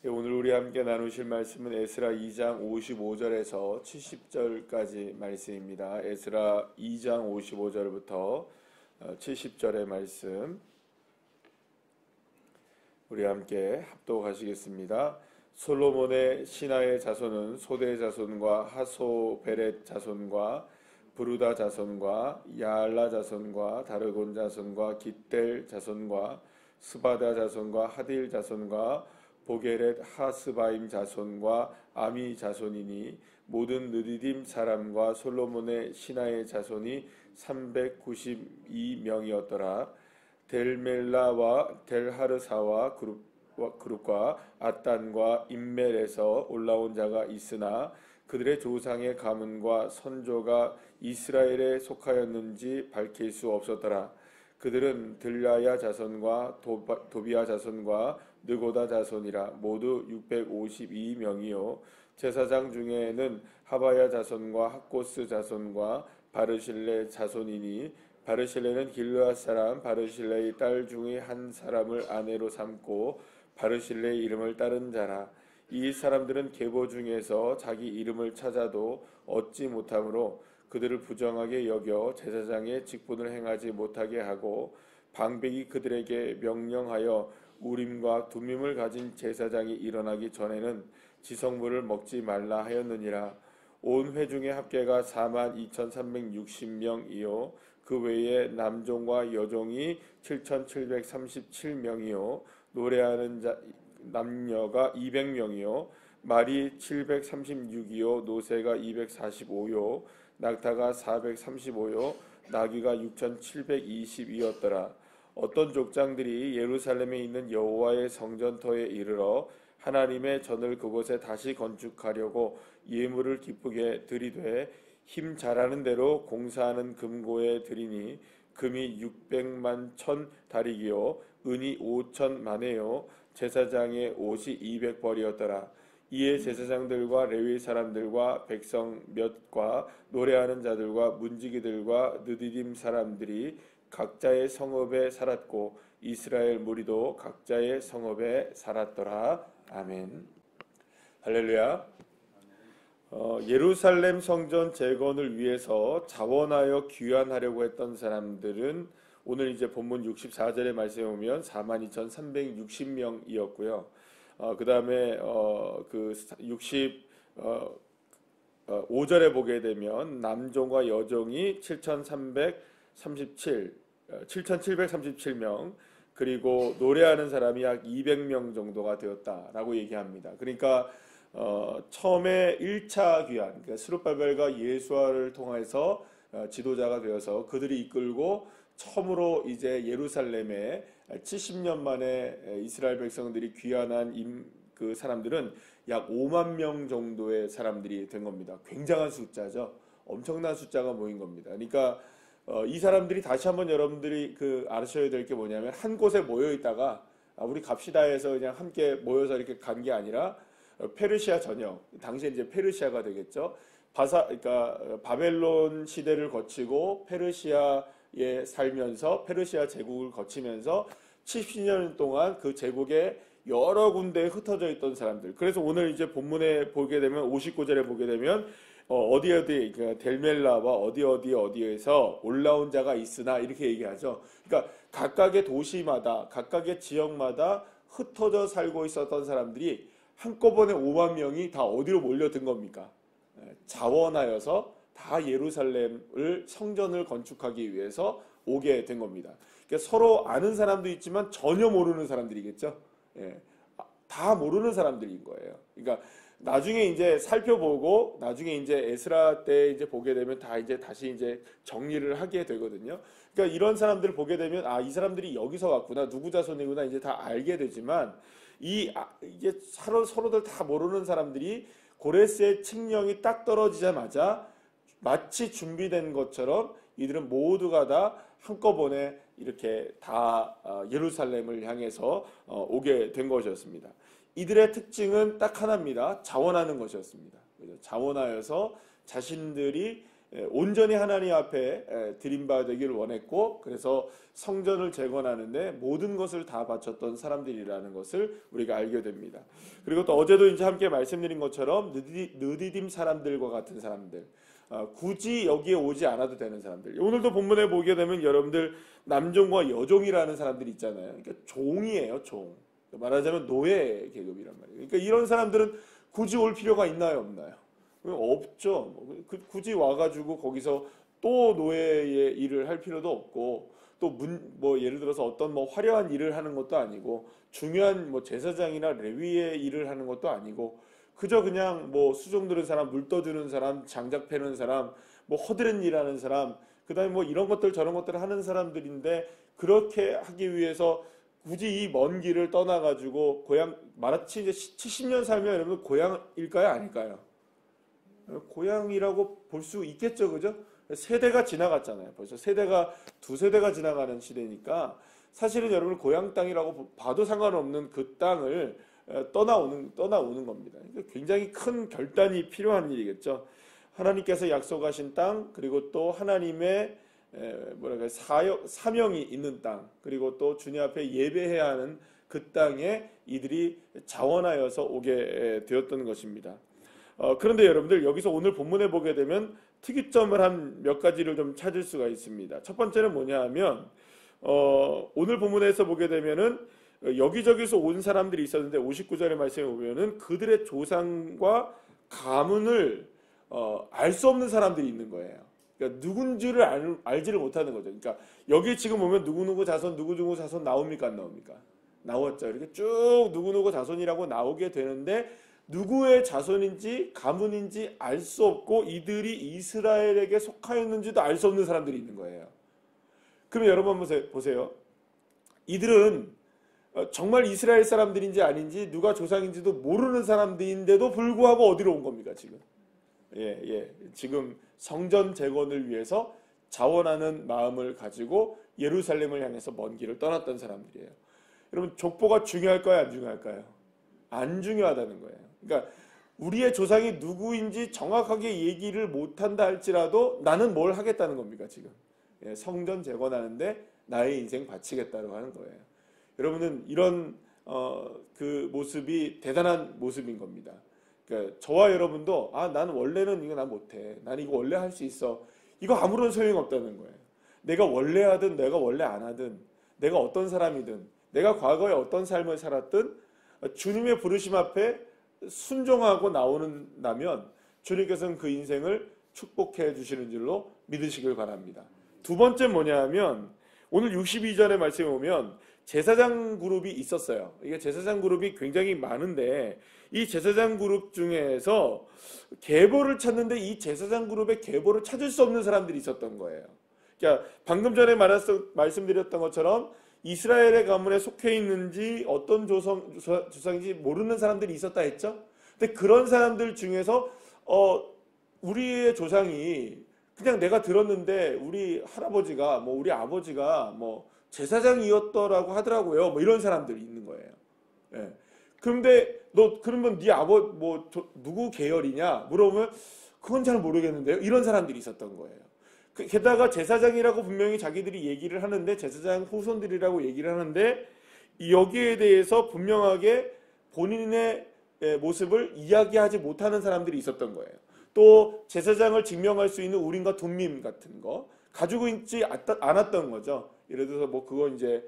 오늘 우리 함께 나누실 말씀은 에스라 2장 55절에서 70절까지 말씀입니다. 에스라 2장 55절부터 70절의 말씀 우리 함께 합독하시겠습니다. 솔로몬의 신하의 자손은 소대 자손과 하소베렛 자손과 브루다 자손과 야알라 자손과 다르곤 자손과 깃델 자손과 스바다 자손과 하딜 자손과 보게렛 하스바임 자손과 아미 자손이니 모든 느디딤 사람과 솔로몬의 신하의 자손이 392명이었더라. 델멜라와 델하르사와 그룹과 앗단과 임멜에서 올라온 자가 있으나 그들의 조상의 가문과 선조가 이스라엘에 속하였는지 밝힐 수 없었더라. 그들은 들라야 자손과 도비아 자손과 느고다 자손이라 모두 652명이요 제사장 중에는 하바야 자손과 학고스 자손과 바르실레 자손이니 바르실레는 길르앗 사람 바르실레의 딸 중의 한 사람을 아내로 삼고 바르실레의 이름을 따른 자라. 이 사람들은 계보 중에서 자기 이름을 찾아도 얻지 못하므로 그들을 부정하게 여겨 제사장의 직분을 행하지 못하게 하고 방백이 그들에게 명령하여 우림과 둠밈을 가진 제사장이 일어나기 전에는 지성물을 먹지 말라 하였느니라. 온 회중의 합계가 42,360명이요 그 외에 남종과 여종이 7,737명이요 노래하는 남녀가 200명이요 말이 736이요 노새가 245요 낙타가 435요 나귀가 6,720이었더라. 어떤 족장들이 예루살렘에 있는 여호와의 성전터에 이르러 하나님의 전을 그곳에 다시 건축하려고 예물을 기쁘게 드리되 힘 잘하는 대로 공사하는 금고에 드리니 금이 600만 천 다리기요 은이 5천만에요 제사장의 옷이 200벌이었더라. 이에 제사장들과 레위 사람들과 백성 몇과 노래하는 자들과 문지기들과 느디딤 사람들이 각자의 성읍에 살았고 이스라엘 무리도 각자의 성읍에 살았더라. 아멘. 할렐루야. 예루살렘 성전 재건을 위해서 자원하여 귀환하려고 했던 사람들은 오늘 이제 본문 64절의 말씀에 보면 42,360명이었고요. 그 다음에 그 65절에 보게 되면 남종과 여종이 7,737명 그리고 노래하는 사람이 약 200명 정도가 되었다라고 얘기합니다. 그러니까 처음에 1차 귀환, 그러니까 스룹바벨과 예수아를 통해서 지도자가 되어서 그들이 이끌고 처음으로 이제 예루살렘에 70년 만에 이스라엘 백성들이 귀환한 그 사람들은 약 5만 명 정도의 사람들이 된 겁니다. 굉장한 숫자죠. 엄청난 숫자가 모인 겁니다. 그러니까 이 사람들이 다시 한번 여러분들이 아셔야 될 게 뭐냐면 한 곳에 모여 있다가 우리 갑시다 해서 그냥 함께 모여서 이렇게 간 게 아니라 페르시아 전역, 당시에 이제 페르시아가 되겠죠. 그러니까 바벨론 시대를 거치고 페르시아에 살면서 페르시아 제국을 거치면서 70년 동안 그 제국에 여러 군데에 흩어져 있던 사람들. 그래서 오늘 이제 본문에 보게 되면 59절에 보게 되면 어디 그러니까 델멜라와 어디에서 올라온 자가 있으나 이렇게 얘기하죠. 그러니까 각각의 도시마다 각각의 지역마다 흩어져 살고 있었던 사람들이 한꺼번에 5만 명이 다 어디로 몰려든 겁니까? 자원하여서 다 예루살렘을 성전을 건축하기 위해서 오게 된 겁니다. 그러니까 서로 아는 사람도 있지만 전혀 모르는 사람들이겠죠. 다 모르는 사람들인 거예요. 그러니까 나중에 이제 살펴보고 나중에 이제 에스라 때 이제 보게 되면 다 이제 다시 이제 정리를 하게 되거든요. 그러니까 이런 사람들을 보게 되면 이 사람들이 여기서 왔구나, 누구 자손이구나 이제 다 알게 되지만 이게 서로들 다 모르는 사람들이 고레스의 칙령이 딱 떨어지자마자 마치 준비된 것처럼 이들은 모두가 다 한꺼번에 이렇게 다 예루살렘을 향해서 오게 된 것이었습니다. 이들의 특징은 딱 하나입니다. 자원하는 것이었습니다. 자원하여서 자신들이 온전히 하나님 앞에 드림받기를 원했고, 그래서 성전을 재건하는데 모든 것을 다 바쳤던 사람들이라는 것을 우리가 알게 됩니다. 그리고 또 어제도 이제 함께 말씀드린 것처럼 느디딤 사람들과 같은 사람들, 굳이 여기에 오지 않아도 되는 사람들. 오늘도 본문에 보게 되면 여러분들 남종과 여종이라는 사람들이 있잖아요. 그러니까 종이에요, 종. 말하자면 노예 계급이란 말이에요. 그러니까 이런 사람들은 굳이 올 필요가 있나요, 없나요? 없죠. 굳이 와가지고 거기서 또 노예의 일을 할 필요도 없고, 또 예를 들어서 어떤 화려한 일을 하는 것도 아니고, 중요한 제사장이나 레위의 일을 하는 것도 아니고, 그저 그냥 수종 들은 사람, 물 떠주는 사람, 장작 패는 사람, 허드렛 일하는 사람, 그다음에 이런 것들 저런 것들을 하는 사람들인데, 그렇게 하기 위해서 굳이 이 먼 길을 떠나가지고 마치 이제 70년 살면 여러분 고향일까요, 아닐까요? 고향이라고 볼 수 있겠죠, 그죠? 세대가 지나갔잖아요. 벌써 두 세대가 지나가는 시대니까 사실은 여러분 고향 땅이라고 봐도 상관없는 그 땅을 떠나오는 겁니다. 그러니까 굉장히 큰 결단이 필요한 일이겠죠. 하나님께서 약속하신 땅, 그리고 또 하나님의 사명이 있는 땅, 그리고 또 주님 앞에 예배해야 하는 그 땅에 이들이 자원하여서 오게 되었던 것입니다. 그런데 여러분들 여기서 오늘 본문에 보게 되면 특이점을 한 몇 가지를 좀 찾을 수가 있습니다. 첫 번째는 뭐냐 하면 오늘 본문에서 보게 되면은 여기저기서 온 사람들이 있었는데 59절의 말씀에 보면은 그들의 조상과 가문을 알 수 없는 사람들이 있는 거예요. 그러니까 누군지를 알지를 못하는 거죠. 그러니까 여기 지금 보면 누구누구 자손 누구누구 자손 나옵니까, 안 나옵니까? 나왔죠. 이렇게 쭉 누구누구 자손이라고 나오게 되는데 누구의 자손인지 가문인지 알 수 없고 이들이 이스라엘에게 속하였는지도 알 수 없는 사람들이 있는 거예요. 그러면 여러분 보세요. 이들은 정말 이스라엘 사람들인지 아닌지 누가 조상인지도 모르는 사람들인데도 불구하고 어디로 온 겁니까, 지금? 지금 성전 재건을 위해서 자원하는 마음을 가지고 예루살렘을 향해서 먼 길을 떠났던 사람들이에요. 여러분, 족보가 중요할까요, 안 중요할까요? 안 중요하다는 거예요. 그러니까 우리의 조상이 누구인지 정확하게 얘기를 못한다 할지라도 나는 뭘 하겠다는 겁니까, 지금? 성전 재건하는데 나의 인생 바치겠다고 하는 거예요. 여러분은 이런 그 모습이 대단한 모습인 겁니다. 그러니까 저와 여러분도 나는 원래는 이거 나 못해. 난 이거 원래 할 수 있어. 이거 아무런 소용이 없다는 거예요. 내가 원래 하든 내가 원래 안 하든 내가 어떤 사람이든 내가 과거에 어떤 삶을 살았든 주님의 부르심 앞에 순종하고 나오는다면 주님께서는 그 인생을 축복해 주시는 줄로 믿으시길 바랍니다. 두 번째 뭐냐 하면 오늘 62절의 말씀에 보면 제사장 그룹이 있었어요. 이게 제사장 그룹이 굉장히 많은데 이 제사장 그룹 중에서 계보를 찾는데 이 제사장 그룹의 계보를 찾을 수 없는 사람들이 있었던 거예요. 그러니까 방금 전에 말씀드렸던 것처럼 이스라엘의 가문에 속해 있는지 어떤 조상인지 모르는 사람들이 있었다 했죠. 근데 그런 사람들 중에서 우리의 조상이 그냥 내가 들었는데 우리 할아버지가 우리 아버지가 제사장이었더라고 하더라고요. 이런 사람들이 있는 거예요. 예. 그런데 그러면 네 누구 계열이냐 물어보면 그건 잘 모르겠는데요. 이런 사람들이 있었던 거예요. 게다가 제사장이라고 분명히 자기들이 얘기를 하는데 제사장 후손들이라고 얘기를 하는데 여기에 대해서 분명하게 본인의 모습을 이야기하지 못하는 사람들이 있었던 거예요. 또 제사장을 증명할 수 있는 우림과 둠밈 같은 거 가지고 있지 않았던 거죠. 예를 들어서 그거 이제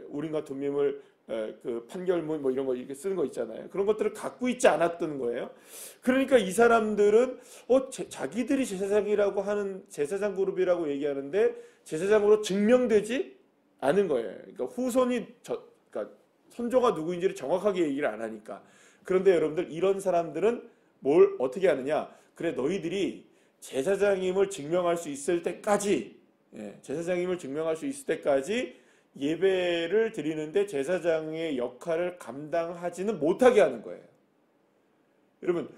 우림과 둠밈을 그 판결문 이런 거 이렇게 쓰는 거 있잖아요. 그런 것들을 갖고 있지 않았던 거예요. 그러니까 이 사람들은 자기들이 제사장이라고 하는 제사장 그룹이라고 얘기하는데 제사장으로 증명되지 않은 거예요. 그러니까 후손이 그러니까 선조가 누구인지를 정확하게 얘기를 안 하니까. 그런데 여러분들 이런 사람들은 뭘 어떻게 하느냐? 그래 너희들이 제사장임을 증명할 수 있을 때까지 제사장임을 증명할 수 있을 때까지 예배를 드리는데 제사장의 역할을 감당하지는 못하게 하는 거예요. 여러분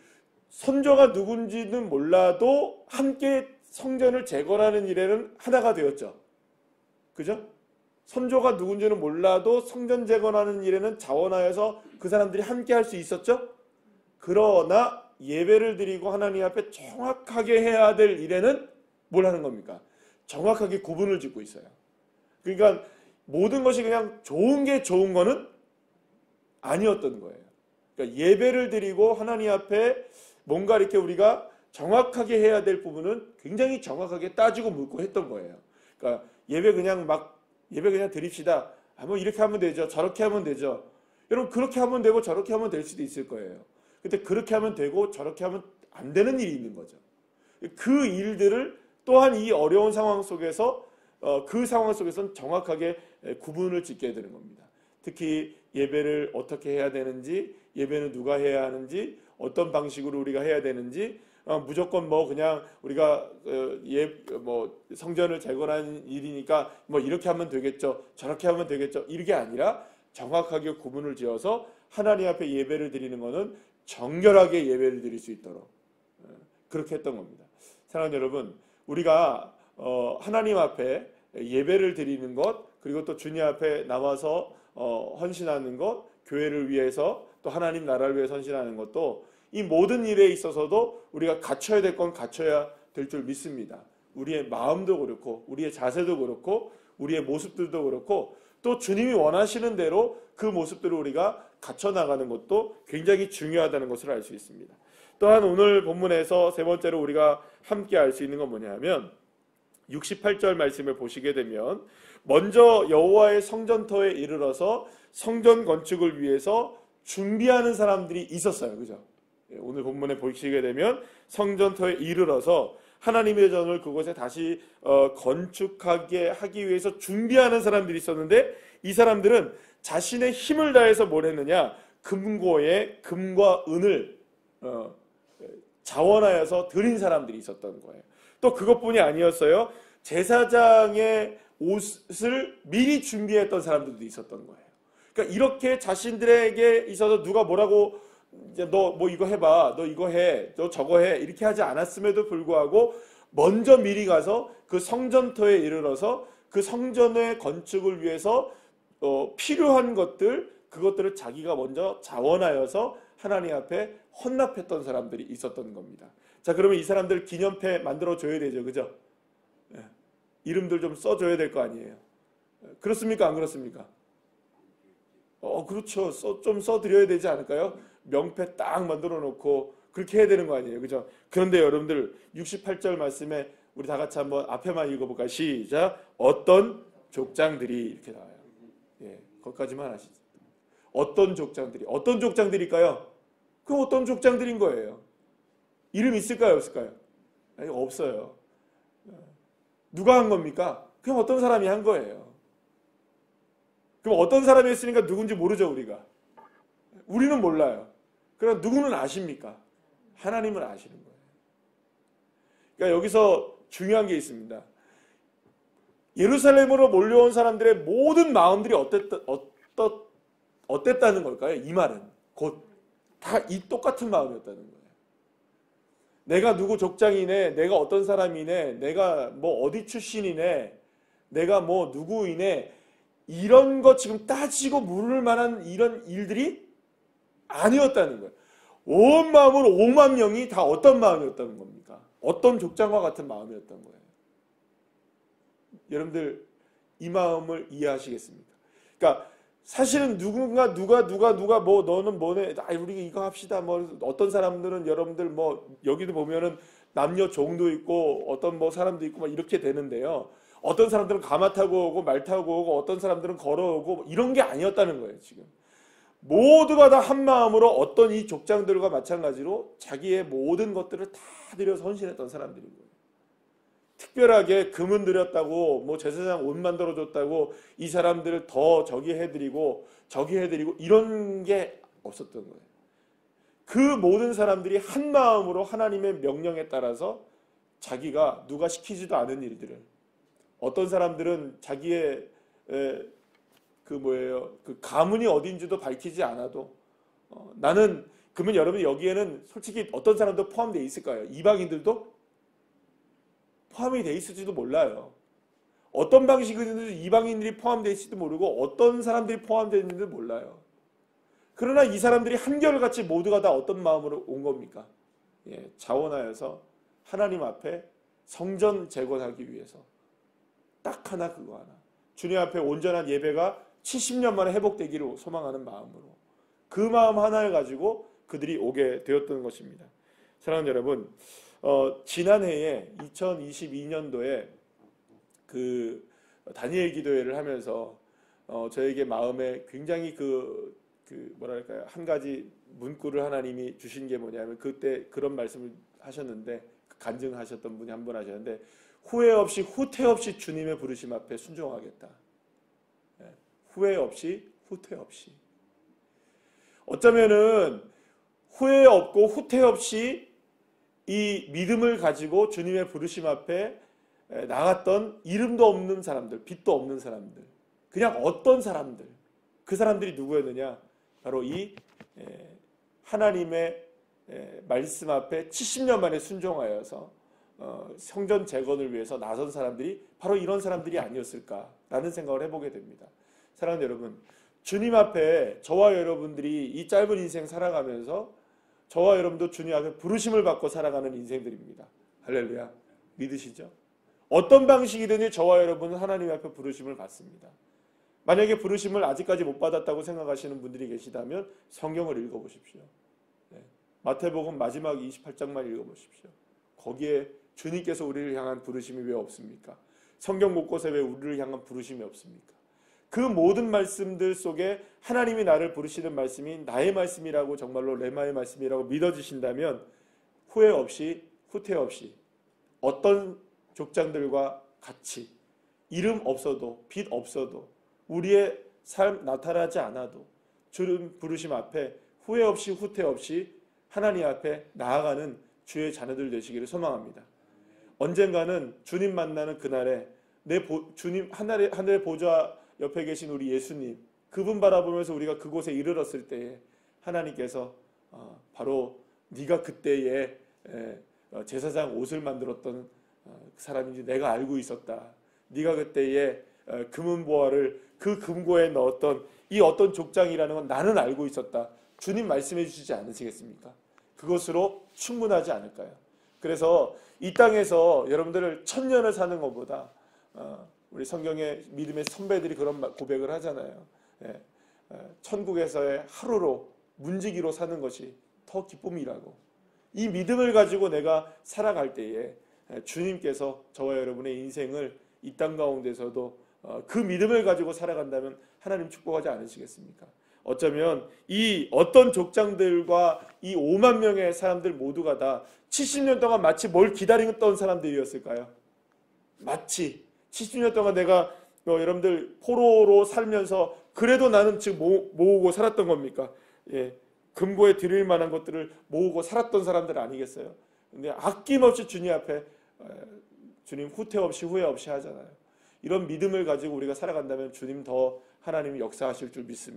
선조가 누군지는 몰라도 함께 성전을 재건하는 일에는 하나가 되었죠. 그죠? 선조가 누군지는 몰라도 성전 재건하는 일에는 자원하여서 그 사람들이 함께 할 수 있었죠. 그러나 예배를 드리고 하나님 앞에 정확하게 해야 될 일에는 뭘 하는 겁니까? 정확하게 구분을 짓고 있어요. 그러니까 모든 것이 그냥 좋은 게 좋은 거는 아니었던 거예요. 그러니까 예배를 드리고 하나님 앞에 뭔가 이렇게 우리가 정확하게 해야 될 부분은 굉장히 정확하게 따지고 묻고 했던 거예요. 그러니까 예배 그냥 드립시다. 뭐 이렇게 하면 되죠. 저렇게 하면 되죠. 여러분 그렇게 하면 되고 저렇게 하면 될 수도 있을 거예요. 근데 그렇게 하면 되고 저렇게 하면 안 되는 일이 있는 거죠. 그 일들을 또한 이 어려운 상황 속에서 그 상황 속에서는 정확하게 구분을 짓게 되는 겁니다. 특히 예배를 어떻게 해야 되는지, 예배는 누가 해야 하는지, 어떤 방식으로 우리가 해야 되는지, 무조건 뭐 그냥 우리가 뭐 성전을 재건하는 일이니까 뭐 이렇게 하면 되겠죠, 저렇게 하면 되겠죠, 이게 아니라 정확하게 구분을 지어서 하나님 앞에 예배를 드리는 것은 정결하게 예배를 드릴 수 있도록 그렇게 했던 겁니다. 사랑하는 여러분, 우리가 하나님 앞에 예배를 드리는 것, 그리고 또 주님 앞에 나와서 헌신하는 것, 교회를 위해서 또 하나님 나라를 위해서 헌신하는 것도 이 모든 일에 있어서도 우리가 갖춰야 될 건 갖춰야 될 줄 믿습니다. 우리의 마음도 그렇고 우리의 자세도 그렇고 우리의 모습들도 그렇고 또 주님이 원하시는 대로 그 모습들을 우리가 갖춰 나가는 것도 굉장히 중요하다는 것을 알 수 있습니다. 또한 오늘 본문에서 세 번째로 우리가 함께 알 수 있는 건 뭐냐면 68절 말씀을 보시게 되면 먼저 여호와의 성전터에 이르러서 성전 건축을 위해서 준비하는 사람들이 있었어요. 그죠? 오늘 본문에 보시게 되면 성전터에 이르러서 하나님의 전을 그곳에 다시 건축하게 하기 위해서 준비하는 사람들이 있었는데 이 사람들은 자신의 힘을 다해서 뭘 했느냐? 금과 은을 자원하여서 드린 사람들이 있었던 거예요. 또 그것뿐이 아니었어요. 제사장의 옷을 미리 준비했던 사람들도 있었던 거예요. 그러니까 이렇게 자신들에게 있어서 누가 뭐라고 너 뭐 이거 해봐, 너 이거 해, 너 저거 해 이렇게 하지 않았음에도 불구하고 먼저 미리 가서 그 성전터에 이르러서 그 성전의 건축을 위해서 필요한 것들, 그것들을 자기가 먼저 자원하여서 하나님 앞에 헌납했던 사람들이 있었던 겁니다. 자, 그러면 이 사람들 기념패 만들어줘야 되죠. 그죠? 이름들 좀 써줘야 될 거 아니에요. 그렇습니까? 안 그렇습니까? 그렇죠. 좀 써드려야 되지 않을까요? 명패 딱 만들어 놓고 그렇게 해야 되는 거 아니에요. 그죠? 그런데 여러분들 68절 말씀에 우리 다 같이 한번 앞에만 읽어볼까요? 시작. 어떤 족장들이 이렇게 나와요. 예, 거기까지만 하시죠. 어떤 족장들일까요? 그 어떤 족장들인 거예요. 이름 있을까요? 없을까요? 아니, 없어요. 누가 한 겁니까? 그냥 어떤 사람이 한 거예요. 그럼 어떤 사람이 했으니까 누군지 모르죠, 우리가. 우리는 몰라요. 그럼 누구는 아십니까? 하나님은 아시는 거예요. 그러니까 여기서 중요한 게 있습니다. 예루살렘으로 몰려온 사람들의 모든 마음들이 어땠다는 걸까요? 이 말은 곧 다 이 똑같은 마음이었다는 거예요. 내가 누구 족장이네, 내가 어떤 사람이네, 내가 뭐 어디 출신이네, 내가 뭐 누구이네, 이런 거 지금 따지고 물을 만한 이런 일들이 아니었다는 거예요. 온 마음으로 5만 명이 다 어떤 마음이었다는 겁니까? 어떤 족장과 같은 마음이었던 거예요. 여러분들 이 마음을 이해하시겠습니까? 그러니까 사실은 누가 뭐 너는 뭐네, 우리 이거 합시다. 뭐 어떤 사람들은 여러분들 뭐 여기도 보면은 남녀 종도 있고 어떤 뭐 사람도 있고 막 이렇게 되는데요. 어떤 사람들은 가마 타고 오고 말 타고 오고 어떤 사람들은 걸어오고 이런 게 아니었다는 거예요. 지금 모두가 다 한 마음으로 어떤 이 족장들과 마찬가지로 자기의 모든 것들을 다 드려 헌신했던 사람들인 거예요. 특별하게 금은 드렸다고 뭐 제사장 옷 만들어줬다고 이 사람들을 더 저기 해드리고 이런 게 없었던 거예요. 그 모든 사람들이 한 마음으로 하나님의 명령에 따라서 자기가 누가 시키지도 않은 일들을, 어떤 사람들은 자기의 그 가문이 어딘지도 밝히지 않아도 나는, 그러면 여러분 여기에는 솔직히 어떤 사람도 포함되어 있을까요? 이방인들도 포함이 되어 있을지도 몰라요. 어떤 방식이든지 이방인들이 포함되어 있을지도 모르고 어떤 사람들이 포함되어 있는지도 몰라요. 그러나 이 사람들이 한결같이 모두가 다 어떤 마음으로 온 겁니까? 예, 자원하여서 하나님 앞에 성전 재건하기 위해서 딱 하나, 그거 하나. 주님 앞에 온전한 예배가 70년 만에 회복되기를 소망하는 마음으로, 그 마음 하나를 가지고 그들이 오게 되었던 것입니다. 사랑하는 여러분, 지난해에 2022년도에 그 다니엘 기도회를 하면서 저에게 마음에 굉장히 뭐랄까요, 한 가지 문구를 하나님이 주신 게 뭐냐면, 그때 그런 말씀을 하셨는데, 간증하셨던 분이 한 분 하셨는데, 후회 없이 후퇴 없이 주님의 부르심 앞에 순종하겠다. 후회 없이 후퇴 없이. 어쩌면은 후회 없고 후퇴 없이 이 믿음을 가지고 주님의 부르심 앞에 나갔던 이름도 없는 사람들, 빛도 없는 사람들, 그냥 어떤 사람들, 그 사람들이 누구였느냐? 바로 이 하나님의 말씀 앞에 70년 만에 순종하여서 성전 재건을 위해서 나선 사람들이 바로 이런 사람들이 아니었을까라는 생각을 해보게 됩니다. 사랑하는 여러분, 주님 앞에 저와 여러분들이 이 짧은 인생 살아가면서 저와 여러분도 주님 앞에 부르심을 받고 살아가는 인생들입니다. 할렐루야. 믿으시죠? 어떤 방식이든지 저와 여러분은 하나님 앞에 부르심을 받습니다. 만약에 부르심을 아직까지 못 받았다고 생각하시는 분들이 계시다면 성경을 읽어보십시오. 마태복음 마지막 28장만 읽어보십시오. 거기에 주님께서 우리를 향한 부르심이 왜 없습니까? 성경 곳곳에 왜 우리를 향한 부르심이 없습니까? 그 모든 말씀들 속에 하나님이 나를 부르시는 말씀이 나의 말씀이라고, 정말로 레마의 말씀이라고 믿어지신다면 후회 없이 후퇴 없이 어떤 족장들과 같이 이름 없어도 빛 없어도 우리의 삶 나타나지 않아도 주님 부르심 앞에 후회 없이 후퇴 없이 하나님 앞에 나아가는 주의 자녀들 되시기를 소망합니다. 언젠가는 주님 만나는 그날에 주님 하늘의 보좌 옆에 계신 우리 예수님, 그분 바라보면서 우리가 그곳에 이르렀을 때에 하나님께서 바로 네가 그때에 제사장 옷을 만들었던 그 사람인지 내가 알고 있었다. 네가 그때에 금은보화를 그 금고에 넣었던 이 어떤 족장이라는 건 나는 알고 있었다. 주님 말씀해 주시지 않으시겠습니까? 그것으로 충분하지 않을까요? 그래서 이 땅에서 여러분들을 1000년을 사는 것보다 우리 성경의 믿음의 선배들이 그런 고백을 하잖아요. 천국에서의 하루로 문지기로 사는 것이 더 기쁨이라고. 이 믿음을 가지고 내가 살아갈 때에 주님께서 저와 여러분의 인생을 이 땅 가운데서도 그 믿음을 가지고 살아간다면 하나님 축복하지 않으시겠습니까? 어쩌면 이 어떤 족장들과 이 5만 명의 사람들 모두가 다 70년 동안 마치 뭘 기다리던 사람들이었을까요? 마치 70년 동안 내가 여러분들 포로로 살면서 그래도 나는 지금 모으고 살았던 겁니까? 금고에 드릴 만한 것들을 모으고 살았던 사람들 아니겠어요? 근데 아낌없이 주님 앞에 주님 후퇴 없이 후회 없이 하잖아요. 이런 믿음을 가지고 우리가 살아간다면 주님 더 하나님이 역사하실 줄 믿습니다.